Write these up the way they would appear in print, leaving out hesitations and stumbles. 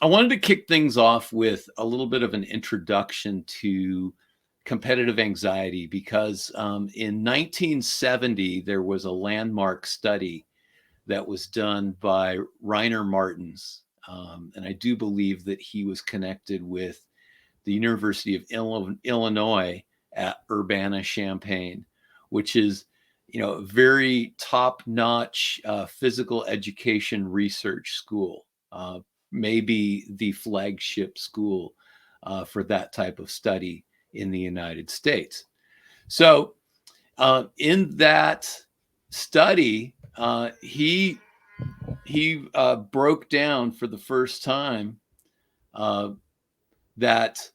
I wanted to kick things off with a little bit of an introduction to competitive anxiety because in 1970, there was a landmark study that was done by Rainer Martins. And I do believe that he was connected with the University of Illinois at Urbana-Champaign, which is, a very top-notch physical education research school, maybe the flagship school for that type of study in the United States. So, in that study, he broke down for the first time uh, that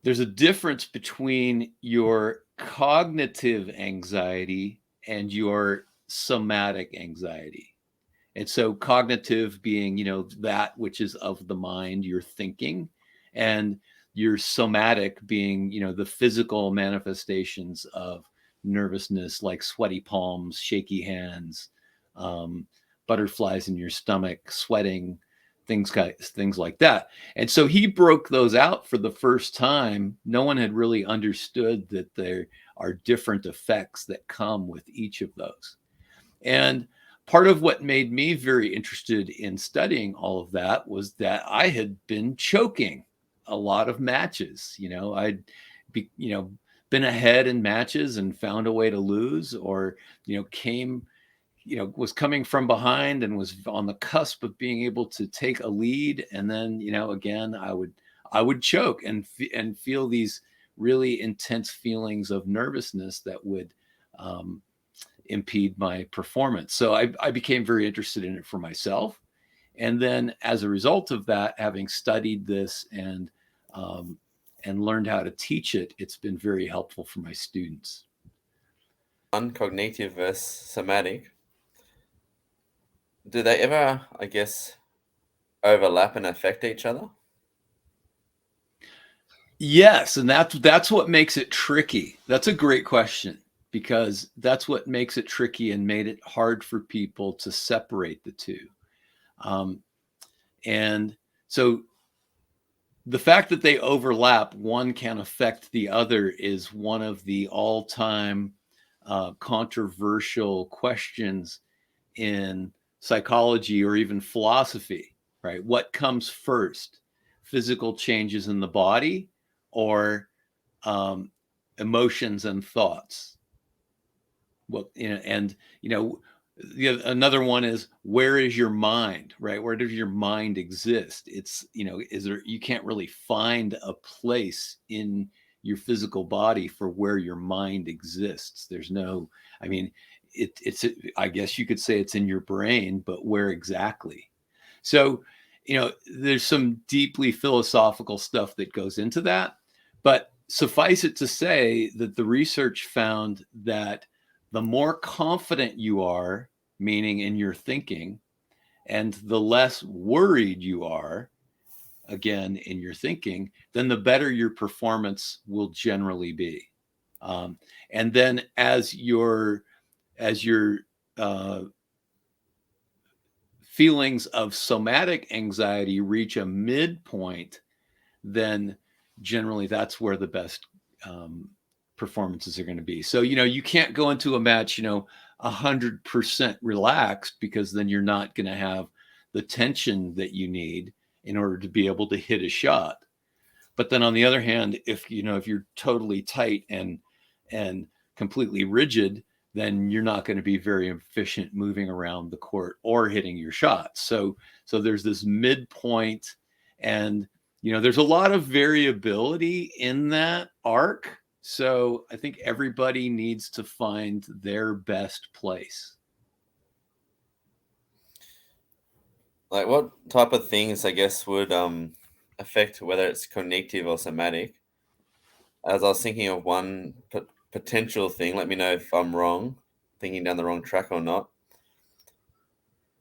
there's a difference between your cognitive anxiety and your somatic anxiety. And so cognitive being, that which is of the mind, your thinking, and your somatic being, the physical manifestations of nervousness like sweaty palms, shaky hands, um, butterflies in your stomach, sweating, things like that. And so he broke those out for the first time. No one had really understood that there are different effects that come with each of those. And part of what made me very interested in studying all of that was that I had been choking a lot of matches. I'd be, been ahead in matches and found a way to lose, or, was coming from behind and was on the cusp of being able to take a lead. And then, again, I would choke and feel these really intense feelings of nervousness that would impede my performance. So I became very interested in it for myself. And then as a result of that, having studied this and learned how to teach it, it's been very helpful for my students. Cognitive versus somatic. Do they ever, I guess, overlap and affect each other? Yes, and that's what makes it tricky. That's a great question because that's what makes it tricky and made it hard for people to separate the two. Um, and so the fact that they overlap, one can affect the other, is one of the all-time controversial questions in psychology or even philosophy, right? What comes first, physical changes in the body or um, emotions and thoughts? Well, and another one is, where is your mind, right? Where does your mind exist? It's, is there, you can't really find a place in your physical body for where your mind exists. There's no, I mean, it's, I guess you could say it's in your brain, but where exactly? So, there's some deeply philosophical stuff that goes into that, but suffice it to say that the research found that the more confident you are, meaning in your thinking, and the less worried you are, again, in your thinking, then the better your performance will generally be. And then as your uh, feelings of somatic anxiety reach a midpoint, then generally that's where the best performances are going to be. So, you can't go into a match, 100% relaxed, because then you're not going to have the tension that you need in order to be able to hit a shot. But then on the other hand, if you're totally tight and completely rigid, then you're not going to be very efficient moving around the court or hitting your shots. So there's this midpoint, and there's a lot of variability in that arc. So I think everybody needs to find their best place. Like, what type of things, I guess, would affect whether it's cognitive or somatic? As I was thinking of one potential thing, let me know if I'm wrong, thinking down the wrong track or not.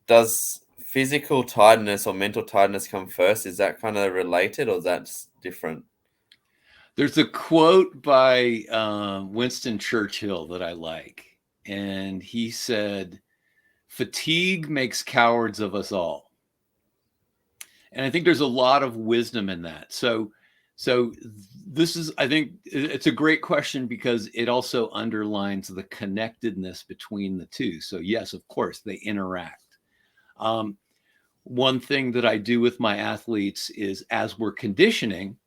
Does physical tiredness or mental tiredness come first? Is that kind of related, or is that different? There's a quote by Winston Churchill that I like, and he said, "Fatigue makes cowards of us all." And I think there's a lot of wisdom in that. So this is, I think it's a great question because it also underlines the connectedness between the two. So yes, of course, they interact. Um, One thing that I do with my athletes is as we're conditioning,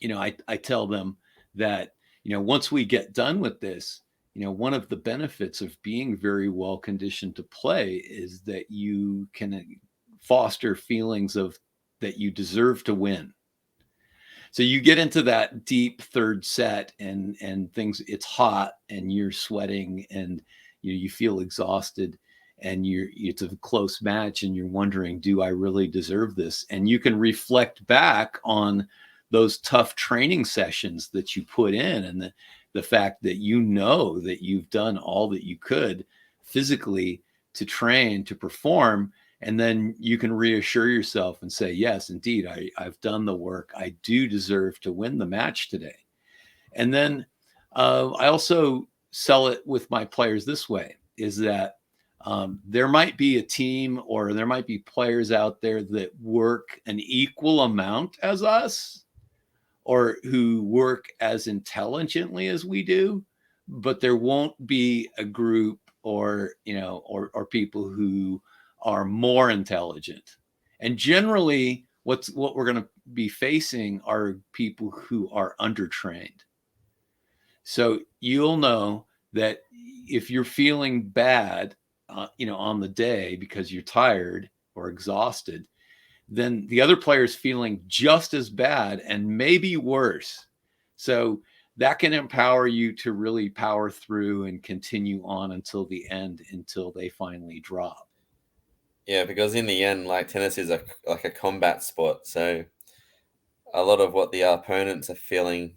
I tell them that, once we get done with this, one of the benefits of being very well conditioned to play is that you can foster feelings of that you deserve to win. So you get into that deep third set and things, it's hot and you're sweating and you feel exhausted and it's a close match and you're wondering, do I really deserve this? And you can reflect back on those tough training sessions that you put in and the fact that that you've done all that you could physically to train to perform, and then you can reassure yourself and say, yes, indeed, I've done the work. I do deserve to win the match today. And then I also sell it with my players this way, is that there might be a team or there might be players out there that work an equal amount as us or who work as intelligently as we do, but there won't be a group or people who are more intelligent. And generally what we're going to be facing are people who are undertrained. So you'll know that if you're feeling bad on the day because you're tired or exhausted, then the other player is feeling just as bad and maybe worse. So that can empower you to really power through and continue on until the end, until they finally drop. Yeah, because in the end, like tennis is like a combat sport, so a lot of what the opponents are feeling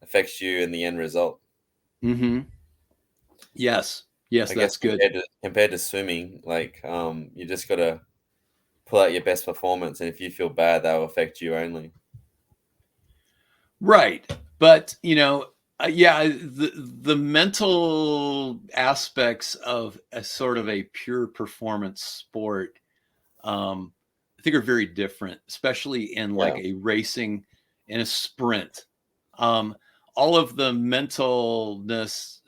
affects you in the end result. Mm-hmm. Yes. Yes, I guess that's good. compared to swimming, like you just gotta pull out your best performance, and if you feel bad, that will affect you only. Right. But, yeah, the mental aspects of a sort of a pure performance sport, I think are very different, especially in like Yeah, a racing in a sprint. Um, all of the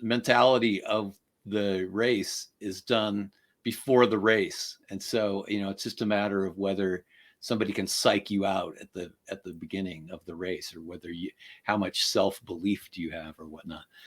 mentality of the race is done before the race. And so, it's just a matter of whether somebody can psych you out at the beginning of the race or whether you how much self-belief do you have or whatnot.